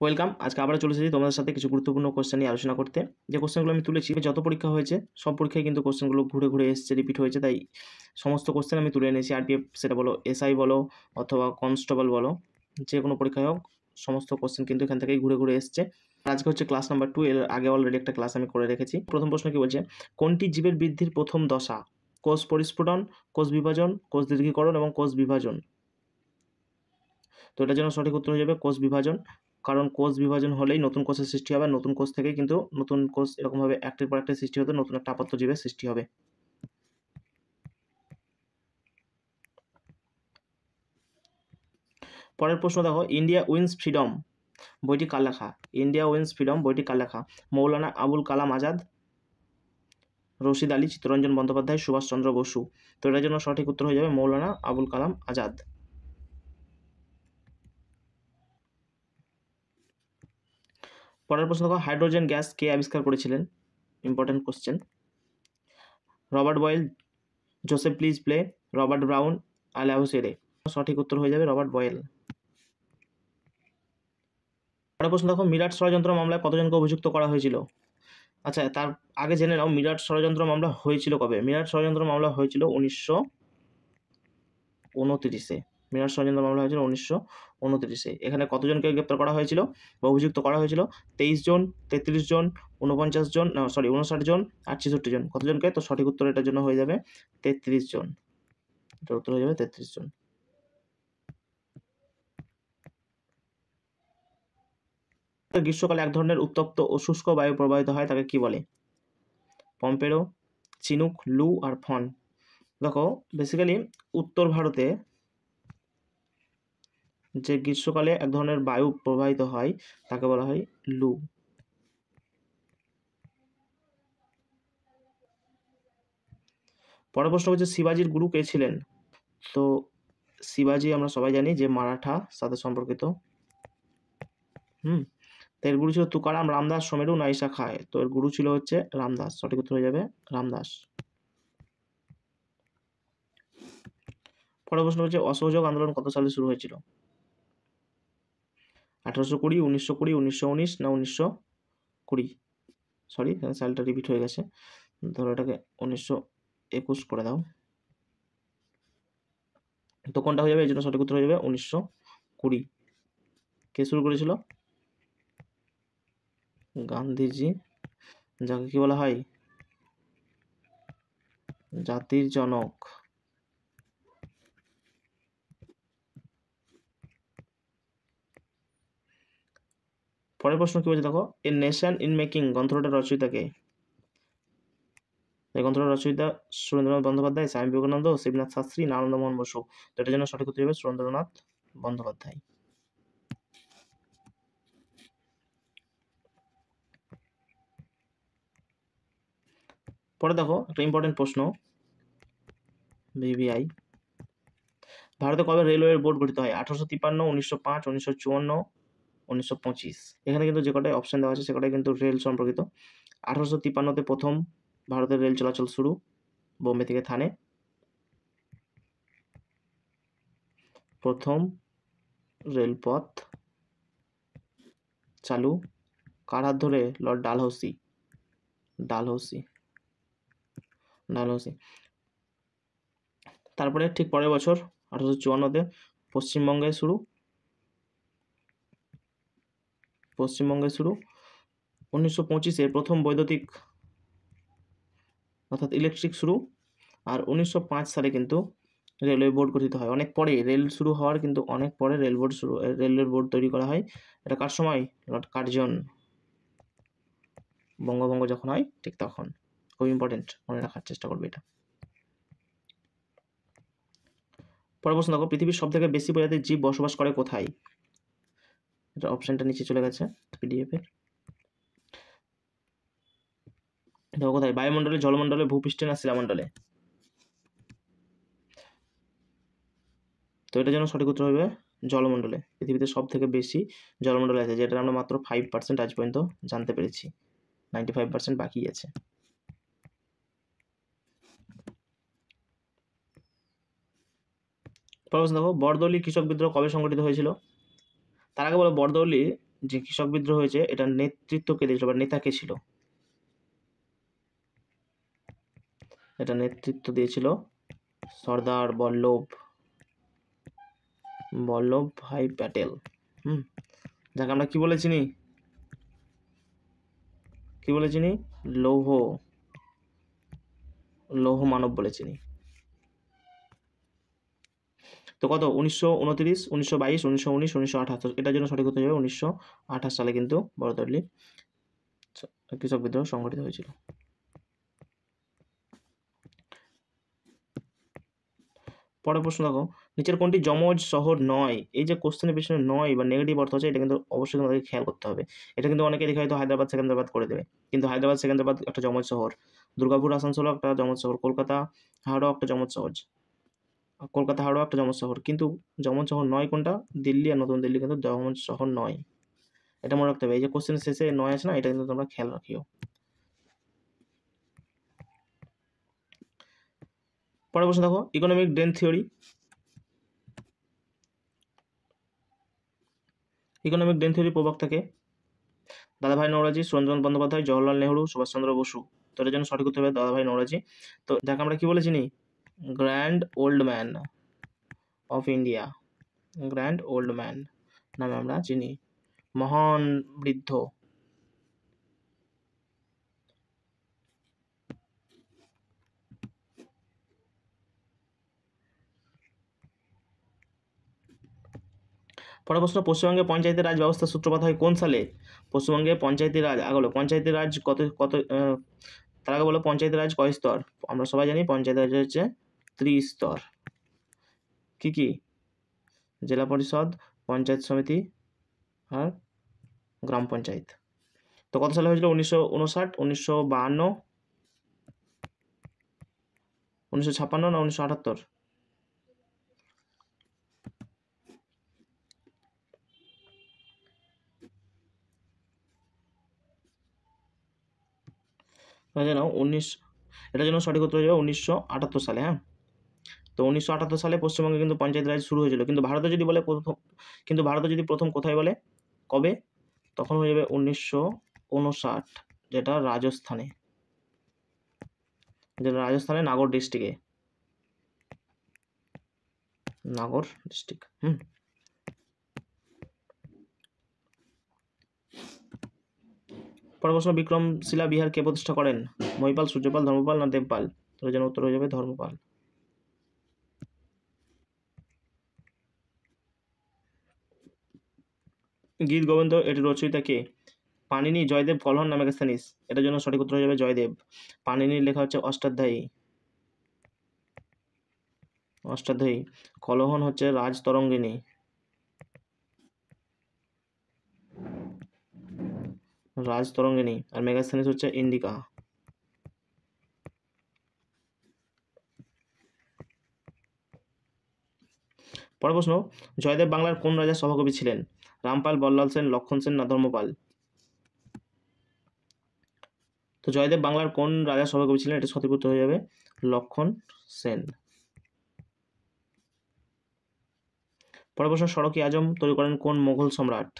Welcome. আজকে আবার চলে এসেছি তোমাদের সাথে কিছু গুরুত্বপূর্ণ কোশ্চেন নিয়ে আলোচনা করতে। যে কোশ্চেনগুলো আমি তুলেছি, যত পরীক্ষা হয়েছে সব পরীক্ষায় কিন্তু কোশ্চেনগুলো ঘুরে ঘুরে এসেছে, রিপিট হয়েছে, তাই সমস্ত কোশ্চেন আমি তুলে এনেছি। আরপিএফ সেটা বলো, এসআই বলো, অথবা কনস্টেবল বলো, যে কোনো পরীক্ষায় হোক সমস্ত কোশ্চেন কিন্তু এখান থেকেই ঘুরে ঘুরে এসছে। আজকে হচ্ছে ক্লাস নাম্বার 2, এর আগে অলরেডি একটা ক্লাস আমি করে রেখেছি। প্রথম প্রশ্ন কি বলছে, কোনটি জীবের বৃদ্ধির প্রথম দশা? কোষ পরিস্ফুটন, কোষ বিভাজন, কোষ দীর্ঘীকরণ এবং কোষ বিভাজন। তো এটার জন্য সঠিক উত্তর হয়ে যাবে কোষ বিভাজন, কারণ কোষ বিভাজন হলেই নতুন কোষের সৃষ্টি হবে। নতুন কোষ থেকেই কিন্তু নতুন কোষ এরকমভাবে একটির পর একটা সৃষ্টি হতে নতুন একটা আপাত্ত জীবের সৃষ্টি হবে। পরের প্রশ্ন দেখো, ইন্ডিয়া উইন্স ফ্রিডম বইটি কার লেখা? ইন্ডিয়া উইন্স ফ্রিডম বইটি কার লেখা? মৌলানা আবুল কালাম আজাদ, রশিদ আলী, চিত্তরঞ্জন বন্দ্যোপাধ্যায়, সুভাষচন্দ্র বসু। তো এটার জন্য সঠিক উত্তর হয়ে যাবে মৌলানা আবুল কালাম আজাদ। পরের প্রশ্ন দেখো, হাইড্রোজেন গ্যাস কে আবিষ্কার করেছিলেন? Important question. Robert Boyle, Joseph Priestley, Robert Brown, আলাহুসেরে। সঠিক উত্তর হয়ে যাবে রবার্ট বয়েল। পরের প্রশ্ন দেখো, মিরাট ষড়যন্ত্র মামলায় কতজনকে অভিযুক্ত করা হয়েছিল? আচ্ছা, তার আগে জেনে নাও মিরাট ষড়যন্ত্র মামলা হয়েছিল কবে। মিরাট ষড়যন্ত্র মামলা হয়েছিল 1929-এ। মিরাট ষড়যন্ত্র মামলা হয়েছিল 1929-এ। এখানে কতজনকে গ্রেপ্তার করা হয়েছিল বা অভিযুক্ত করা হয়েছিল? 23 জন, 33 জন, 49 জন, 59 জন আর 66 জন। কতজনকে? তো সঠিক উত্তর এটার জন্য হয়ে যাবে 33 জন। এটার উত্তর হয়ে যাবে 33 জন। গ্রীষ্মকালে এক ধরনের উত্তপ্ত ও শুষ্ক বায়ু প্রবাহিত হয়, তাকে কি বলে? পম্পেরো, চিনুক, লু আর ফন। দেখো, বেসিক্যালি উত্তর ভারতে যে গ্রীষ্মকালে এক ধরনের বায়ু প্রবাহিত হয় তাকে বলা হয় লু। পরের প্রশ্ন হচ্ছে, শিবাজির গুরু কে ছিলেন? তো শিবাজি আমরা সবাই জানি যে মারাঠা সাথে সম্পর্কিত। তো এর গুরু ছিল তুকারাম, রামদাস, সোমেরু, নাইসা খায়। তো এর গুরু ছিল হচ্ছে রামদাস। সঠিক উত্তর হয়ে যাবে রামদাস। পরের প্রশ্ন হচ্ছে, অসহযোগ আন্দোলন কত সালে শুরু হয়েছিল? 1820, 1920, 1919 না 1920? সরি, সালটা রিপিট হয়ে গেছে, ধরো এটাকে 1921 করে দাও। তো কোনটা হয়ে যাবে? এই জন্য সঠিক উত্তর হয়ে যাবে 1920। কে শুরু করেছিল? গান্ধীজি, যাকে কি বলা হয়? জাতির জনক। পরের প্রশ্ন কি বলছে দেখো, এ নেশন ইন মেকিং গ্রন্থটার রচয়িতা কে? এই গ্রন্থটার রচয়িতা সুরেন্দ্রনাথ বন্দ্যোপাধ্যায়, স্বামী বিবেকানন্দ, শিবনাথ শাস্ত্রী না আনন্দমোহন বসু। তো এটার জন্য সঠিক উত্তর হবে সুরেন্দ্রনাথ বন্দ্যোপাধ্যায়। পরে দেখো একটা ইম্পর্টেন্ট প্রশ্ন, ভিভিআই। ভারতে কবে রেলওয়ে বোর্ড গঠিত হয়? 1853, 1905, 1954, 1925। এখানে কিন্তু যে কটাই অপশন দেওয়া আছে সে কটাই কিন্তু রেল সম্পর্কিত। 1853-তে প্রথম ভারতের রেল চলাচল শুরু, বোম্বে থেকে থানে। প্রথম রেলপথ চালু কার হাত ধরে? লর্ড ডালহৌসি। তারপরে ঠিক পরের বছর 1854-তে পশ্চিমবঙ্গে শুরু। 1925-এ প্রথম বৈদ্যুতিক অর্থাৎ ইলেকট্রিক শুরু। আর 1905 সালে কিন্তু রেলওয়ে বোর্ড গঠিত হয়। অনেক পরে রেল শুরু হওয়ার কিন্তু অনেক পরে রেলওয়ে বোর্ড তৈরি করা হয়। এটা কার সময়? Lord Curzon. বঙ্গভঙ্গ যখন হয় ঠিক তখন। খুব ইম্পর্টেন্ট, মনে রাখার চেষ্টা করবে এটা। পরের প্রশ্ন দেখো, পৃথিবীর সব থেকে বেশি প্রজাতির জীব বসবাস করে কোথায়? এটা অপশনটা নিচে চলে গেছে পিডিএফ এর। দেখো কোথায়, বায়ুমণ্ডলে, জলমণ্ডলে, ভূপৃষ্ঠে না শিলামণ্ডলে? তো এটার জন্য সঠিক উত্তর হবে জলমণ্ডলে। পৃথিবীতে সব থেকে বেশি জলমণ্ডলে আছে, যেটা আমরা মাত্র 5% আজ পর্যন্ত জানতে পেরেছি, 95% বাকি আছে। প্রশ্ন দেখো, বরদৌলি কৃষক বিদ্রোহ কবে সংগঠিত হয়েছিল? তার আগে বলো, বরদৌলি যে কৃষক বিদ্রোহ হয়েছে এটার নেতৃত্ব কে দিয়েছিল বা নেতা কে ছিল? এটা নেতৃত্ব দিয়েছিল সর্দার বল্লভ ভাই প্যাটেল। যাকে আমরা কি বলে চিনি? লৌহ মানব বলে চিনি। তো কত? 1929, 1922, 1919, 1928। এটার জন্য সঠিক উত্তর হবে 1928 সালে কিন্তু বড়দর্লি কৃষক বিদ্রোহ সংঘটিত হয়েছিল। পরের প্রশ্ন দেখো, নিচের কোনটি যমজ শহর নয়? এই যে কোশ্চেনের পিছনে নয় বা নেগেটিভ অর্থ আছে, এটা কিন্তু অবশ্যই তোমাদেরকে খেয়াল করতে হবে। এটা কিন্তু অনেকে দেখে হয়তো হায়দ্রাবাদ সেকেন্দ্রাবাদ করে দেবে, কিন্তু হায়দ্রাবাদ সেকেন্দ্রাবাদ একটা যমজ শহর, দুর্গাপুর আসানসোল একটা যমজ শহর, কলকাতা হাওড়া একটা যমজ শহর, কিন্তু যমজ শহর নয় কোনটা? দিল্লি আর নতুন দিল্লি কিন্তু যমজ শহর নয়। এটা মনে রাখতে হবে। এই যে কোশ্চেন শেষে নয় আছে না, এটা কিন্তু তোমরা খেয়াল রাখিও। পরের প্রশ্ন দেখো, economic drain theory. Economic drain theory প্রবক্তা কে? দাদাভাই নওরোজি, সুরেন্দ্রনাথ বন্দ্যোপাধ্যায়, জওহরলাল নেহরু, সুভাষচন্দ্র বসু। তো এটার জন্য সঠিক উত্তর হবে দাদাভাই নওরোজি। তো যাকে আমরা কি বলে চিনি? Grand old man of India. Grand old man নামে আমরা চিনি, মহান বৃদ্ধ। পরের প্রশ্ন, পশ্চিমবঙ্গে পঞ্চায়েতি রাজ ব্যবস্থার সূত্রপাত হয় কোন সালে? পশ্চিমবঙ্গে পঞ্চায়েতি রাজ পঞ্চায়েতি রাজ তার আগে বলো পঞ্চায়েতি রাজ কয় স্তর? আমরা সবাই জানি পঞ্চায়েত রাজ হচ্ছে ত্রিস্তর। কি কি? জেলা পরিষদ, পঞ্চায়েত সমিতি আর গ্রাম পঞ্চায়েত। তো কত সালে হয়েছিল? 1959, 1952, 1956 না 1978? জানো 19, এটার জন্য সঠিক উত্তর হয়ে যাবে 1978 সালে। হ্যাঁ, তো 1978 সালে পশ্চিমবঙ্গে কিন্তু পঞ্চায়েত রাজ শুরু হয়েছিল, কিন্তু ভারতে যদি প্রথম কোথায় বলে, কবে? তখন হয়ে যাবে 1959, যেটা রাজস্থানে নাগর ডিস্ট্রিক্টে। পরের প্রশ্ন, বিক্রমশিলা বিহার কে প্রতিষ্ঠা করেন? মহিপাল, সূর্যপাল, ধর্মপাল না দেবপাল? তার জন্য উত্তর হয়ে যাবে ধর্মপাল। গীত গোবিন্দ এটি রচয়িতা কে? পাণিনি, জয়দেব, কলহন না মেগাস্থানিস? এটার জন্য সঠিক উত্তর হয়ে যাবে জয়দেব। পাণিনির লেখা হচ্ছে অষ্টাধ্যায়ী। কলহন হচ্ছে রাজতরঙ্গিনী। আর মেগাস্থানিস হচ্ছে ইন্ডিকা। পরের প্রশ্ন, জয়দেব বাংলার কোন রাজার সভাকবি ছিলেন? রামপাল, বল্লাল সেন, লক্ষণ সেন না ধর্মপাল? তো জয়দেব বাংলার কোন রাজার সভাকবি ছিলেন? এটা সঠিক উত্তর হয়ে যাবে লক্ষণ সেন। পরের প্রশ্ন, সড়ক-ই আজম তৈরি করেন কোন মোগল সম্রাট?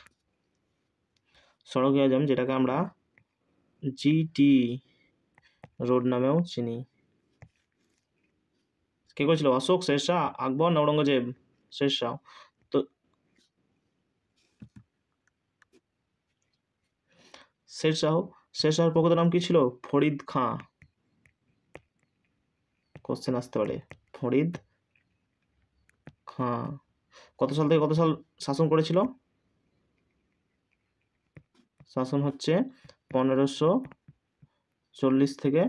সড়ক-ই আজম, যেটাকে আমরা জিটি রোড নামেও চিনি, কে করেছিল? অশোক, শেরশাহ, আকবর না ঔরঙ্গজেব? শেরশাহ। তো শেরশাহর প্রকৃত নাম কি ছিল? ফরিদ খাঁ। কোশ্চেন আসতে পারে, ফরিদ খাঁ। কত সাল থেকে কত সাল শাসন করেছিল? শাসন হচ্ছে 1540 থেকে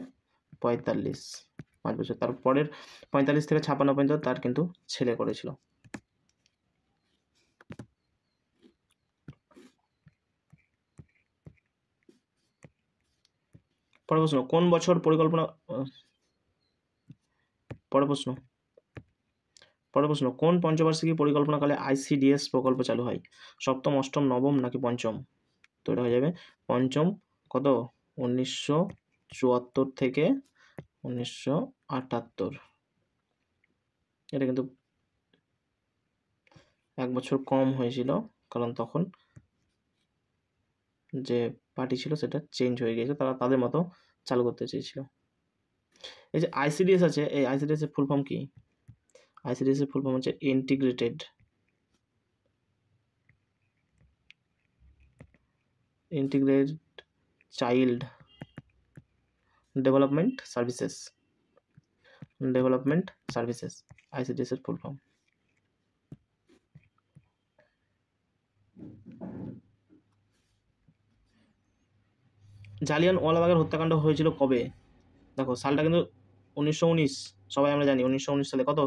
45, 5 বছর। তারপরের 45 থেকে 56 পর্যন্ত তার কিন্তু ছেলে করেছিল। পরের প্রশ্ন, কোন পঞ্চবার্ষিকী পরিকল্পনাকালে ICDS প্রকল্প চালু হয়? সপ্তম, অষ্টম, নবম নাকি পঞ্চম? তো এটা হয়ে যাবে পঞ্চম। কত? 1974 থেকে 1978। এটা কিন্তু 1 বছর কম হয়েছিল, কারণ তখন যে পার্টি ছিল সেটা চেঞ্জ হয়ে গিয়েছে, তারা তাদের মতো চালু করতে চেয়েছিল। এই যে আইসিডিএস আছে, এই আইসিডিএস এর ফুল ফর্ম কি? আইসিডিএস এর ফুল ফর্ম হচ্ছে integrated child development services, ICDS এর ফুল ফর্ম। জালিয়ানওয়ালাবাগের হত্যাকাণ্ড হয়েছিল কবে? দেখো সালটা কিন্তু 1919, সবাই আমরা জানি 1919 সালে কত,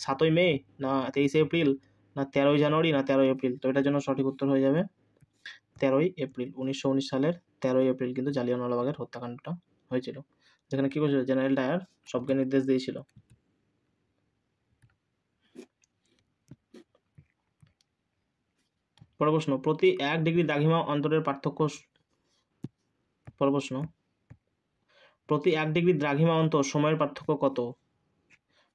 7ই মে না 23 এপ্রিল না 13ই জানুয়ারি না 13ই এপ্রিল। তো এটার জন্য সঠিক উত্তর হয়ে যাবে 13ই এপ্রিল। 1919 সালের 13ই এপ্রিল কিন্তু জালিয়ানওয়ালাবাগের হত্যাকাণ্ডটা হয়েছিল, যেখানে কি করেছিল, জেনারেল ডায়ার সবকে নির্দেশ দিয়েছিল। পরের প্রশ্ন, প্রতি 1 ডিগ্রি দ্রাঘিমা অন্তরের পার্থক্য। পরের প্রশ্ন, প্রতি 1 ডিগ্রি দ্রাঘিমা অন্তর সময়ের পার্থক্য কত?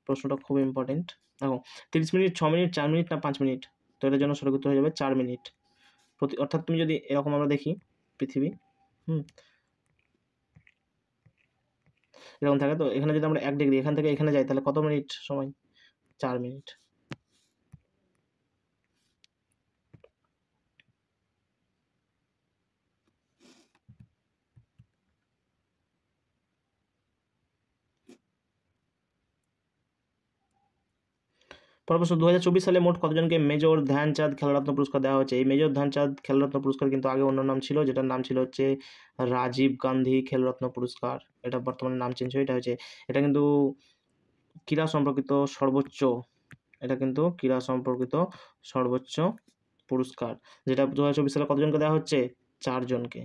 প্রশ্নটা খুব ইম্পর্টেন্ট। দেখো 30 মিনিট, 6 মিনিট, 4 মিনিট না 5 মিনিট। তো এটার জন্য সঠিক উত্তর হয়ে যাবে 4 মিনিট। অর্থাৎ তুমি যদি এরকম আমরা দেখি পৃথিবী এরকম থাকে, তো এখানে যদি আমরা 1 ডিগ্রি এখান থেকে এখানে যাই তাহলে কত মিনিট সময়? 4 মিনিট। পরের প্রশ্ন, 2024 সালে মোট কতজনকে মেজর ধ্যানচাঁদ খেলারত্ন পুরস্কার দেওয়া হয়েছে? এই মেজর ধ্যানচাঁদ খেলারত্ন পুরস্কার কিন্তু আগে অন্য নাম ছিল, যেটার নাম ছিল হচ্ছে রাজীব গান্ধী খেলরত্ন পুরস্কার। এটা বর্তমানে নাম চেঞ্জ হয়ে এটা হয়েছে, এটা কিন্তু ক্রীড়া সম্পর্কিত সর্বোচ্চ, এটা কিন্তু ক্রীড়া সম্পর্কিত সর্বোচ্চ পুরস্কার, যেটা 2024 সালে কতজনকে দেওয়া হচ্ছে? 4 জনকে।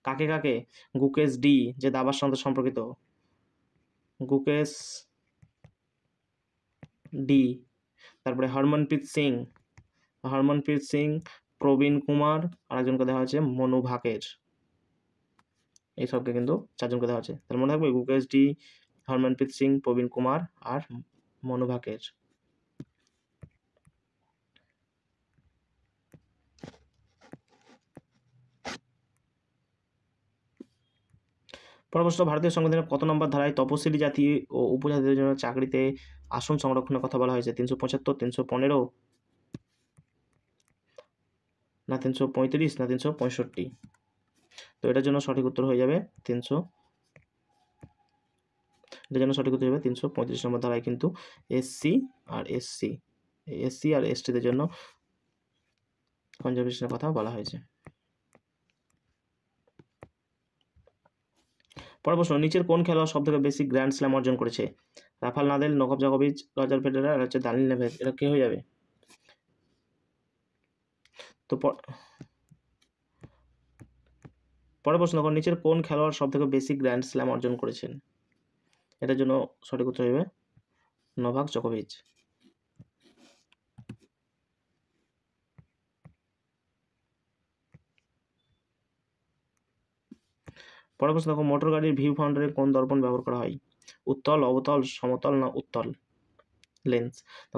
কাকে কাকে? গুকেশ ডি, যে দাবার সাথে সম্পর্কিত, গুকেশ ডি, তারপরে হরমনপ্রীত সিং, প্রবীণ কুমার, আর একজনকে দেওয়া হয়েছে মনু ভাকের। এই সবকে কিন্তু 4 জনকে দেওয়া হচ্ছে। তার মনে থাকবে গুকেশ ডি, হরমনপ্রীত সিং, প্রবীণ কুমার আর মনু ভাকের। পরবর্তী, ভারতীয় সংবিধানের কত নম্বর ধারায় তপশিলি জাতি ও উপজাতিদের জন্য চাকরিতে আসন সংরক্ষণের কথা বলা হয়েছে? 375, 315 না 335 না 365? তো এটার জন্য সঠিক উত্তর হয়ে যাবে 335 নম্বর ধারায় কিন্তু এসসি আর এসটিদের জন্য কনজারভেশনের কথা বলা হয়েছে। পরের প্রশ্ন, নিচের কোন খেলোয়াড় সবথেকে বেশি গ্র্যান্ড স্ল্যাম অর্জন করেছে? রাফাল নাদাল, নোভাক জোকোভিচ, রজার ফেডেরার আর হচ্ছে দানিল নেভেস। এটা কে হয়ে যাবে? তো পরের প্রশ্ন, নিচের কোন খেলোয়াড় সবথেকে বেশি গ্র্যান্ড স্ল্যাম অর্জন করেছেন? এটার জন্য সঠিক উত্তর হবে নোভাক জোকোভিচ। পরের প্রশ্ন দেখো, মোটর গাড়ির ভিউ ফাউন্ডারে কোন দর্পণ ব্যবহার করা হয়? উত্তল, অবতল, সমতল না উত্তল লেন্স?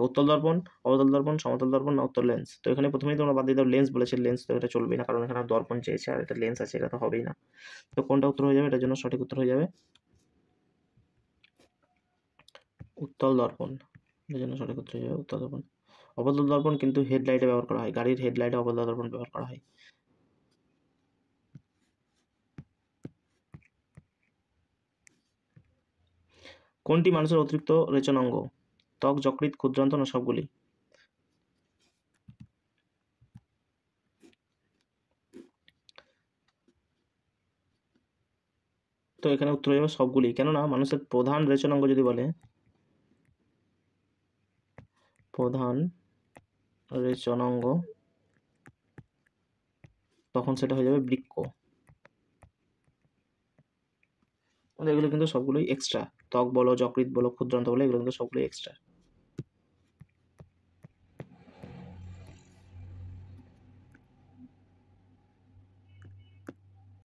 উত্তল দর্পণ, অবতল দর্পণ, সমতল দর্পণ না উত্তল লেন্স? তো এখানে প্রথমেই তোমরা বাদ দিয়ে দাও লেন্স বলেছে, লেন্স তো এটা চলবে না, কারণ এখানে দর্পণ চেয়েছে আর এটা লেন্স আছে, এটা তো হবেই না। তো কোনটা উত্তর হয়ে যাবে? এটার জন্য সঠিক উত্তর হয়ে যাবে উত্তল দর্পণ। এটার জন্য সঠিক উত্তর হয়ে যাবে উত্তল দর্পণ। অবতল দর্পণ কিন্তু হেডলাইটে ব্যবহার করা হয়, গাড়ির হেডলাইটে অবতল দর্পণ ব্যবহার করা হয়। কোনটি মানুষের অতিরিক্ত রেচনাঙ্গ? ত্বক, যকৃৎ, ক্ষুদ্রান্ত না সবগুলি? তো এখানে উত্তর হয়ে যাবে সবগুলি, কেননা মানুষের প্রধান রেচনাঙ্গ যদি বলে, প্রধান রেচনাঙ্গ, তখন সেটা হয়ে যাবে বৃক্ক। এগুলো কিন্তু সবগুলোই এক্সট্রা, ত্বক বলো, যকৃৎ বলো, ক্ষুদ্রান্ত বলো, এগুলো কিন্তু সবগুলোই এক্সট্রা।